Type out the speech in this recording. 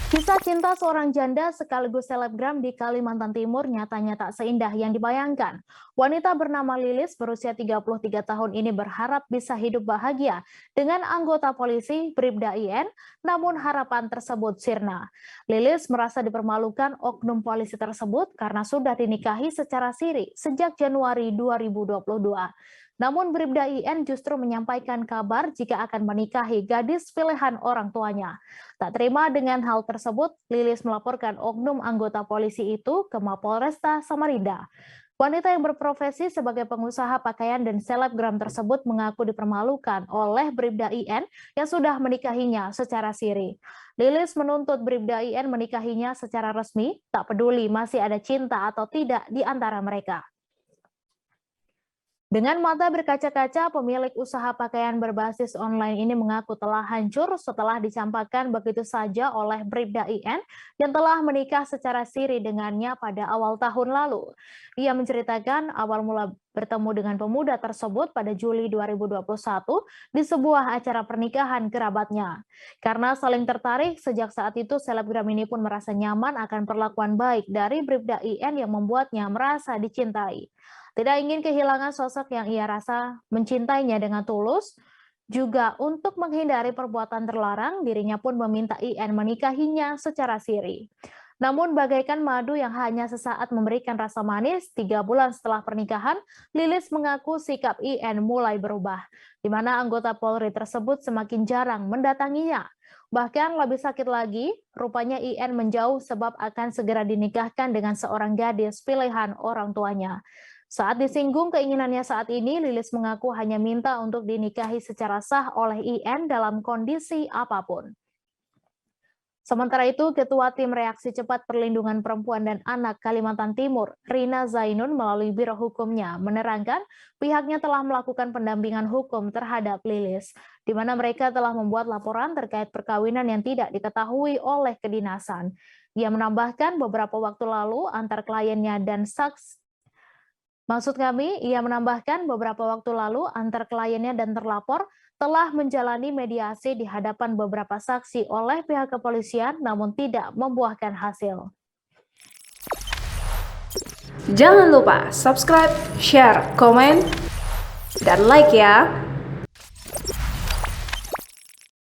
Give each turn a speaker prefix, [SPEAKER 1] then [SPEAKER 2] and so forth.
[SPEAKER 1] Kisah cinta seorang janda sekaligus selebgram di Kalimantan Timur nyatanya tak seindah yang dibayangkan. Wanita bernama Lilis berusia 33 tahun ini berharap bisa hidup bahagia dengan anggota polisi Bribda IN, namun harapan tersebut sirna. Lilis merasa dipermalukan oknum polisi tersebut karena sudah dinikahi secara siri sejak Januari 2022. Namun Bribda IN justru menyampaikan kabar jika akan menikahi gadis pilihan orang tuanya. Tak terima dengan hal tersebut, Lilis melaporkan oknum anggota polisi itu ke Mapolresta Samarinda. Wanita yang berprofesi sebagai pengusaha pakaian dan selebgram tersebut mengaku dipermalukan oleh Bribda IN yang sudah menikahinya secara siri. Lilis menuntut Bribda IN menikahinya secara resmi, tak peduli masih ada cinta atau tidak di antara mereka. Dengan mata berkaca-kaca, pemilik usaha pakaian berbasis online ini mengaku telah hancur setelah dicampakkan begitu saja oleh Bribda IN yang telah menikah secara siri dengannya pada awal tahun lalu. Ia menceritakan awal mula bertemu dengan pemuda tersebut pada Juli 2021 di sebuah acara pernikahan kerabatnya. Karena saling tertarik, sejak saat itu selebgram ini pun merasa nyaman akan perlakuan baik dari Bribda IN yang membuatnya merasa dicintai. Tidak ingin kehilangan sosok yang ia rasa mencintainya dengan tulus, juga untuk menghindari perbuatan terlarang, dirinya pun meminta IN menikahinya secara siri. Namun bagaikan madu yang hanya sesaat memberikan rasa manis, 3 bulan setelah pernikahan, Lilis mengaku sikap IN mulai berubah, di mana anggota Polri tersebut semakin jarang mendatanginya. Bahkan lebih sakit lagi, rupanya IN menjauh sebab akan segera dinikahkan dengan seorang gadis pilihan orang tuanya. Saat disinggung keinginannya saat ini, Lilis mengaku hanya minta untuk dinikahi secara sah oleh IN dalam kondisi apapun. Sementara itu, Ketua Tim Reaksi Cepat Perlindungan Perempuan dan Anak Kalimantan Timur, Rina Zainun melalui Biro Hukumnya, menerangkan pihaknya telah melakukan pendampingan hukum terhadap Lilis, di mana mereka telah membuat laporan terkait perkawinan yang tidak diketahui oleh kedinasan. Ia menambahkan beberapa waktu lalu antar kliennya dan ia menambahkan beberapa waktu lalu antar kliennya dan terlapor telah menjalani mediasi di hadapan beberapa saksi oleh pihak kepolisian namun tidak membuahkan hasil.
[SPEAKER 2] Jangan lupa subscribe, share, komen, dan like ya!